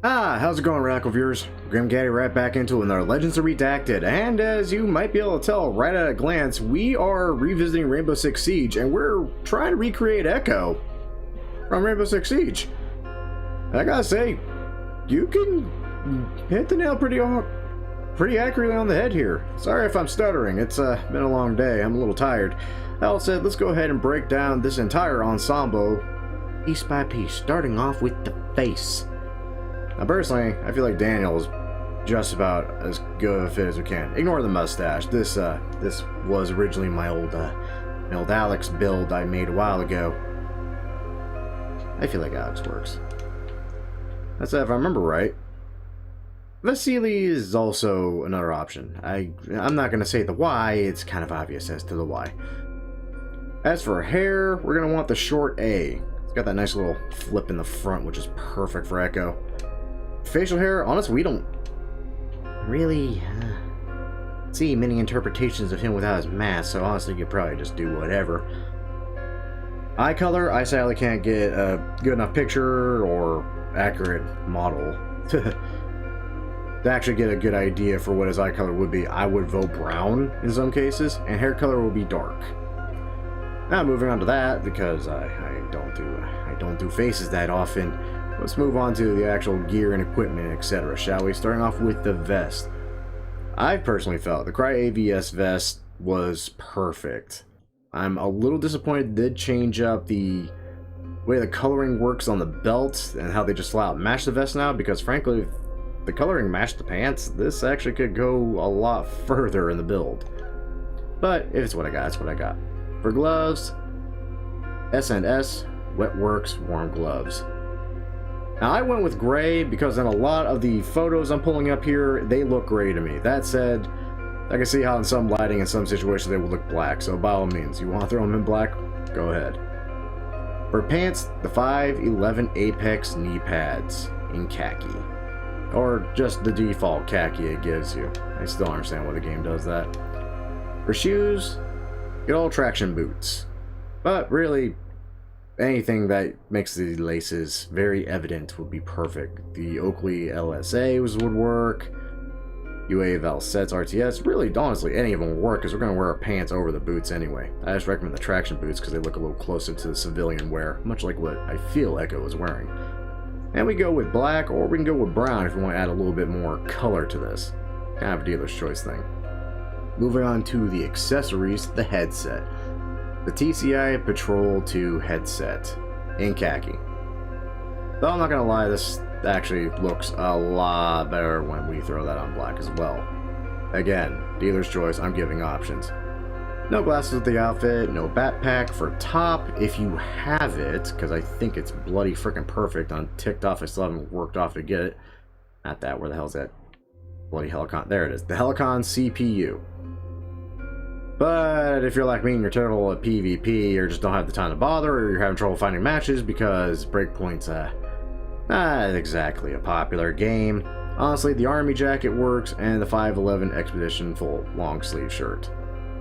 How's it going, Radical viewers? Gaddy right back into another Legends of Redacted, and as you might be able to tell right at a glance, we are revisiting Rainbow Six Siege, and we're trying to recreate Echo from Rainbow Six Siege. And I gotta say, you can hit the nail pretty accurately on the head here. Sorry if I'm stuttering, it's been a long day, I'm a little tired. That all said, let's go ahead and break down this entire ensemble piece by piece, starting off with the face. Now, personally, I feel like Daniel is just about as good of a fit as we can. Ignore the mustache. This was originally my old Alex build I made a while ago. I feel like Alex works. That's if I remember right. Vasily is also another option. I'm not going to say the why, it's kind of obvious as to the why. As for hair, we're going to want the short A. It's got that nice little flip in the front, which is perfect for Echo. Facial hair, honestly, we don't really see many interpretations of him without his mask, so honestly, you could probably just do whatever. Eye color, I sadly can't get a good enough picture or accurate model to actually get a good idea for what his eye color would be. I would vote brown in some cases, and hair color will be dark. Now moving on to that, because I don't do faces that often. Let's move on to the actual gear and equipment, etc., shall we? Starting off with the vest. I personally felt the Cry AVS vest was perfect. I'm a little disappointed they did change up the way the coloring works on the belt and how they just flat out match the vest now, because frankly, if the coloring matched the pants, this actually could go a lot further in the build. But if it's what I got, it's what I got. For gloves, S&S, Wetworks, warm gloves. Now, I went with gray because in a lot of the photos I'm pulling up here, they look gray to me. That said, I can see how in some lighting, in some situations, they will look black. So by all means, you want to throw them in black? Go ahead. For pants, the 511 Apex knee pads in khaki. Or just the default khaki it gives you. I still don't understand why the game does that. For shoes, good old traction boots. But really, anything that makes the laces very evident would be perfect. The Oakley LSAs would work. UA Valsets RTS, really, honestly, any of them would work because we're going to wear our pants over the boots anyway. I just recommend the traction boots because they look a little closer to the civilian wear, much like what I feel Echo is wearing. And we go with black, or we can go with brown if we want to add a little bit more color to this. Kind of a dealer's choice thing. Moving on to the accessories, the headset. The TCI Patrol 2 headset in khaki. Though I'm not gonna lie, this actually looks a lot better when we throw that on black as well. Again, dealer's choice, I'm giving options. No glasses with the outfit, no backpack for top if you have it, because I think it's bloody freaking perfect on ticked off. I still haven't worked off to get it. Not that, where the hell's that? Bloody Helicon, there it is, the Helicon CPU. But if you're like me and you're terrible at PvP or just don't have the time to bother, or you're having trouble finding matches because Breakpoint's not exactly a popular game, honestly, the army jacket works and the 511 Expedition full long sleeve shirt.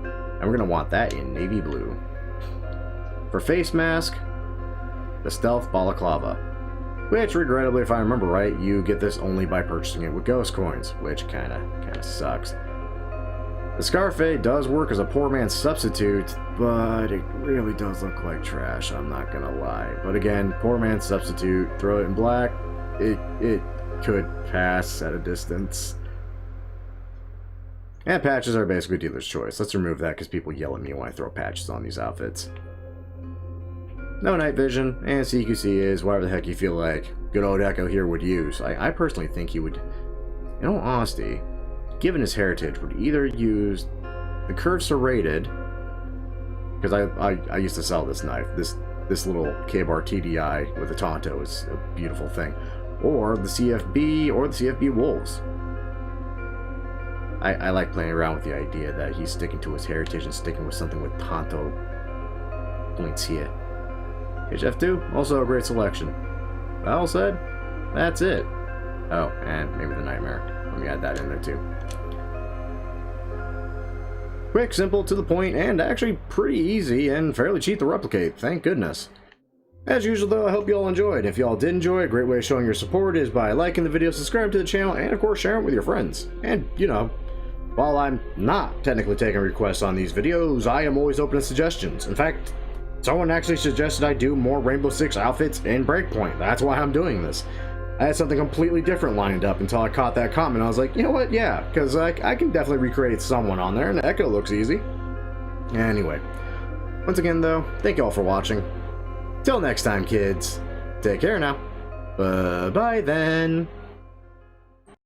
And we're going to want that in navy blue. For face mask, the Stealth Balaclava. Which, regrettably, if I remember right, you get this only by purchasing it with ghost coins, which kinda sucks. The Scarfe does work as a poor man's substitute, but it really does look like trash, I'm not gonna lie. But again, poor man's substitute, throw it in black, it could pass at a distance. And patches are basically dealer's choice. Let's remove that because people yell at me when I throw patches on these outfits. No night vision, and CQC is whatever the heck you feel like good old Echo here would use. I personally think he would, in all honesty, given his heritage, would either use the curved serrated, because I used to sell this knife, this little K-bar TDI with a Tonto is a beautiful thing, or the CFB or the CFB Wolves. I like playing around with the idea that he's sticking to his heritage and sticking with something with Tonto points here. HF2, also a great selection. That all said, that's it. Oh, and maybe the Nightmare. Let me add that in there too. Quick, simple, to the point, and actually pretty easy and fairly cheap to replicate, thank goodness. As usual though, I hope you all enjoyed. If you all did enjoy, a great way of showing your support is by liking the video, subscribing to the channel, and of course sharing it with your friends. And, you know, while I'm not technically taking requests on these videos, I am always open to suggestions. In fact, someone actually suggested I do more Rainbow Six outfits in Breakpoint. That's why I'm doing this. I had something completely different lined up until I caught that comment. I was like, you know what, yeah, because I can definitely recreate someone on there, and the Echo looks easy. Anyway, once again though, thank you all for watching. Till next time, kids, take care now. Bye-bye then.